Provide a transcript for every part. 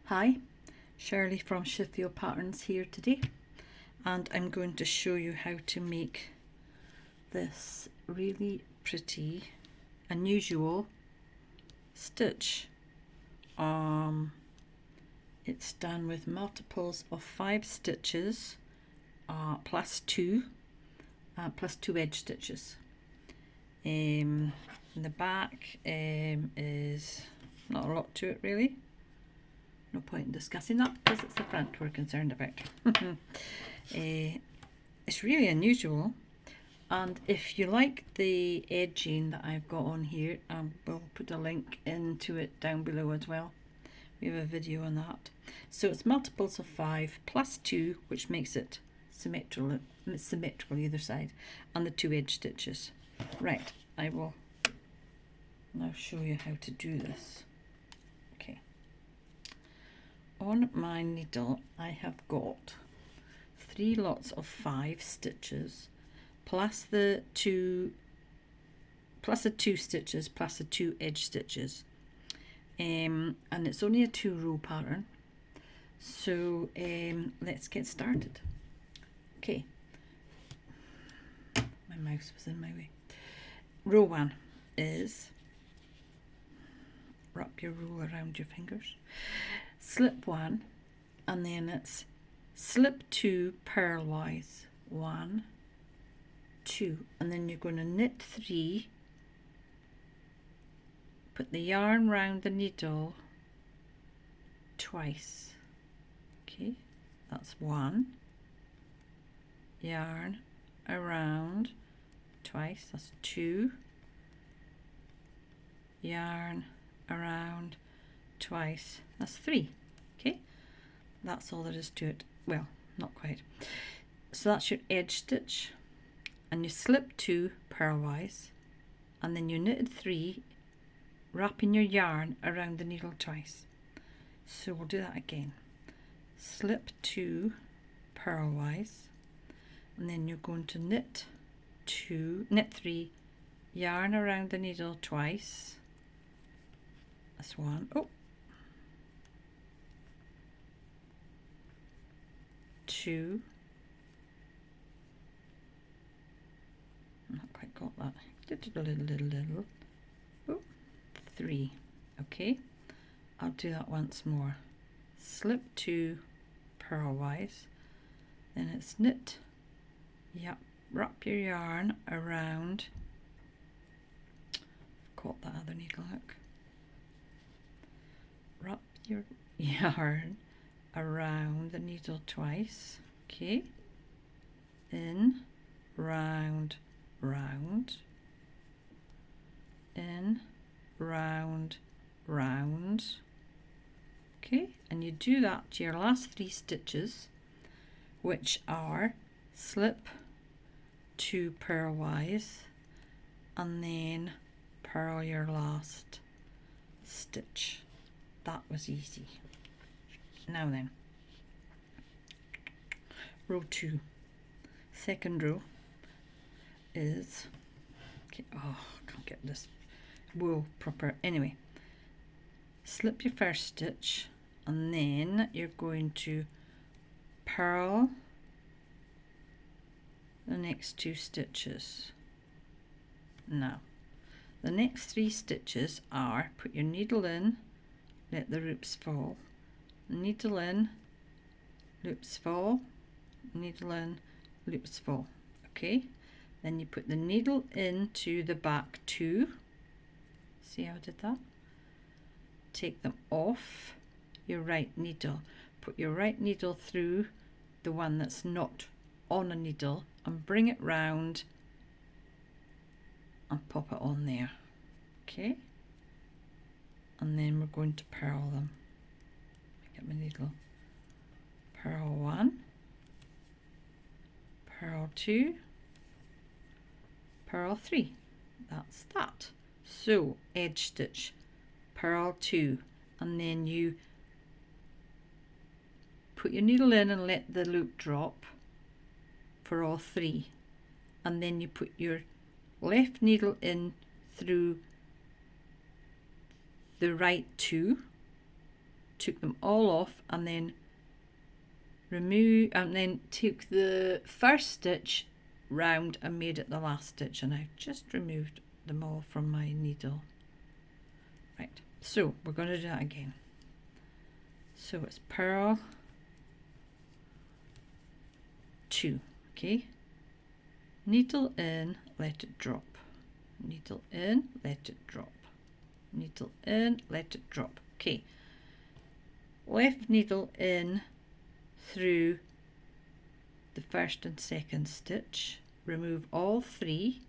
Hi, Shirley from ShiFio Patterns here today, and I'm going to show you how to make this really pretty, unusual stitch. It's done with multiples of 5 stitches plus 2 edge stitches. The back is not a lot to it really. No point in discussing that because it's the front we're concerned about. It's really unusual, and if you like the edging that I've got on here, we'll put a link into it down below as well. We have a video on that. So it's multiples of 5 plus 2, which makes it symmetrical either side, and the 2 edge stitches. Right, I will now show you how to do this. On my needle I have got 3 lots of 5 stitches plus the 2 stitches plus the 2 edge stitches, and it's only a 2-row pattern, so let's get started. Okay, my mouse was in my way. Row 1 is wrap your roll around your fingers, slip 1, and then it's slip 2 purlwise, 1, 2, and then you're going to knit 3, put the yarn round the needle twice. Okay, that's 1, yarn around twice, that's 2, yarn around twice, that's 3. Okay, that's all there is to it. Well, not quite. So that's your edge stitch, and you slip 2 purlwise, and then you knitted 3, wrapping your yarn around the needle twice. So we'll do that again. Slip 2 purlwise, and then you're going to knit 3, yarn around the needle twice. That's 1. Oh, 2. Not quite got that. Did a little. Oh, 3. Okay, I'll do that once more. Slip 2 purlwise, then it's knit. Yep, wrap your yarn around. Caught that other needle hook. Wrap your yarn around the needle twice. Okay, in, round, round, in, round, round. Okay, and you do that to your last 3 stitches, which are slip 2 purlwise, and then purl your last stitch. That was easy. Now then, row 2, second row is, okay, oh, I can't get this wool proper. Anyway, slip your first stitch, and then you're going to purl the next 2 stitches. Now, the next 3 stitches are put your needle in, let the loops fall, needle in, loops fall, needle in, loops fall. Okay, then you put the needle into the back 2. See how I did that? Take them off your right needle, put your right needle through the one that's not on a needle, and bring it round and pop it on there. Okay, and then we're going to purl them. Get my needle. Purl 1, purl 2, purl 3. That's that. So edge stitch, purl 2, and then you put your needle in and let the loop drop for all 3, and then you put your left needle in through the right 2, took them all off and then remove, and then took the first stitch round and made it the last stitch, and I've just removed them all from my needle. Right, so we're going to do that again. So it's purl 2, okay, needle in, let it drop, needle in, let it drop, needle in, let it drop. Okay, left needle in through the first and second stitch, remove all 3,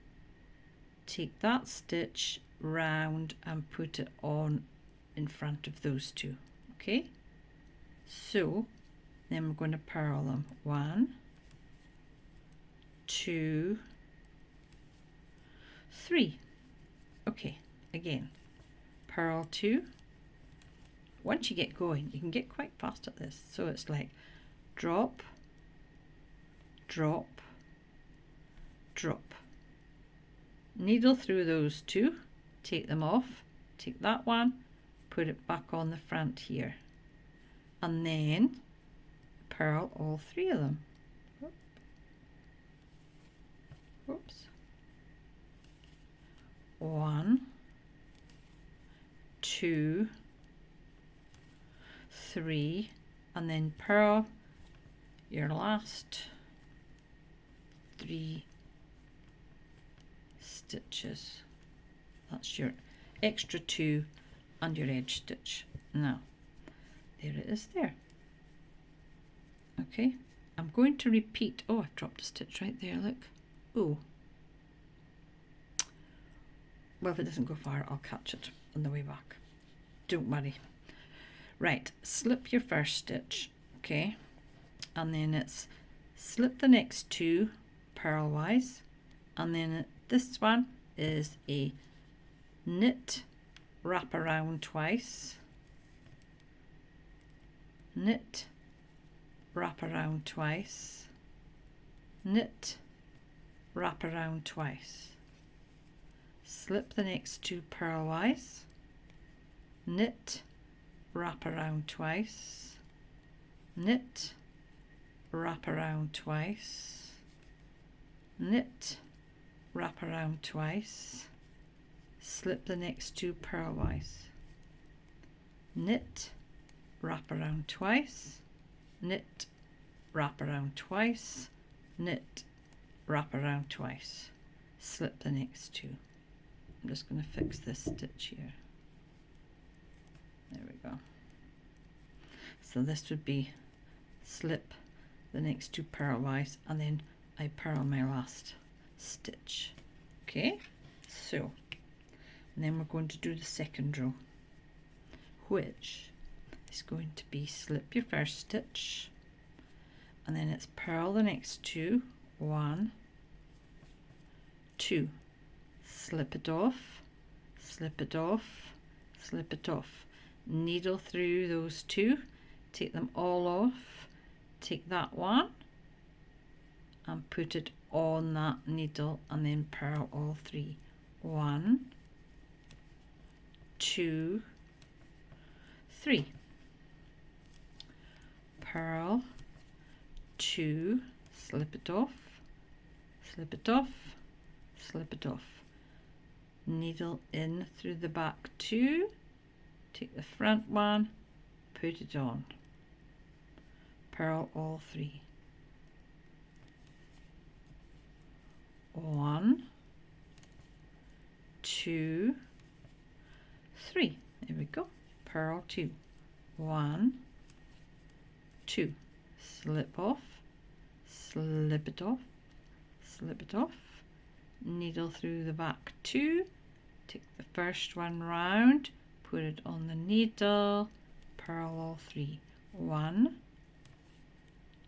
take that stitch round and put it on in front of those 2. Okay, so then we're going to purl them 1, 2, 3. Okay, again, purl 2. Once you get going, you can get quite fast at this. So it's like drop, drop, drop. Needle through those 2, take them off, take that one, put it back on the front here, and then purl all 3 of them. Whoops. 1, 2, 3, and then purl your last 3 stitches. That's your extra 2 and your edge stitch. Now there it is there. Okay, I'm going to repeat. Oh, I've dropped a stitch right there, look. Oh, well, if it doesn't go far, I'll catch it on the way back, don't worry. Right, slip your first stitch, okay, and then it's slip the next 2 purlwise, and then this one is a knit, wrap around twice, knit, wrap around twice, knit, wrap around twice, slip the next 2 purlwise, knit, wrap around twice, knit, wrap around twice, knit, wrap around twice, slip the next 2 purlwise, knit, wrap around twice, knit, wrap around twice, knit, wrap around twice, slip the next 2. I'm just going to fix this stitch here. There we go. So this would be slip the next 2 purlwise, and then I purl my last stitch. Okay, so and then we're going to do the second row, which is going to be slip your first stitch, and then it's purl the next 2, 1, 2, slip it off, slip it off, slip it off, needle through those 2, take them all off, take that one and put it on that needle, and then purl all 3, 1, 2, 3, purl 2, slip it off, slip it off, slip it off, needle in through the back 2, take the front one, put it on, purl all 3, 1, 2, 3, there we go, purl 2, 1, 2, slip off, slip it off, slip it off, needle through the back 2, take the first one round, put it on the needle, purl all 3, 1,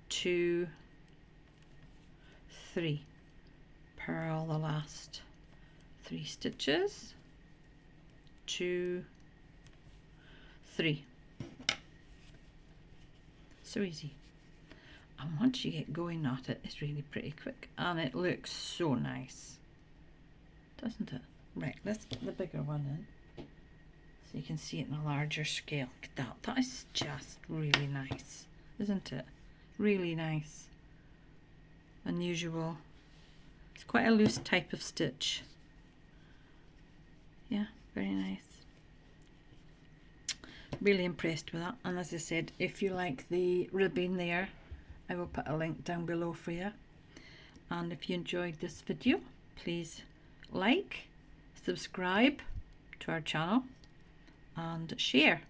2, 3, purl the last 3 stitches, 2, 3. So easy, and once you get going at it, it's really pretty quick and it looks so nice, doesn't it? Right, let's get the bigger one in. so you can see it in a larger scale. Look at that. That is just really nice, isn't it? Really nice. Unusual. It's quite a loose type of stitch. Yeah, very nice. Really impressed with that. And as I said, if you like the ribbon there, I will put a link down below for you. And if you enjoyed this video, please like, subscribe to our channel and share.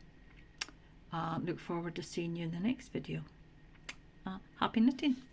Look forward to seeing you in the next video. Happy knitting!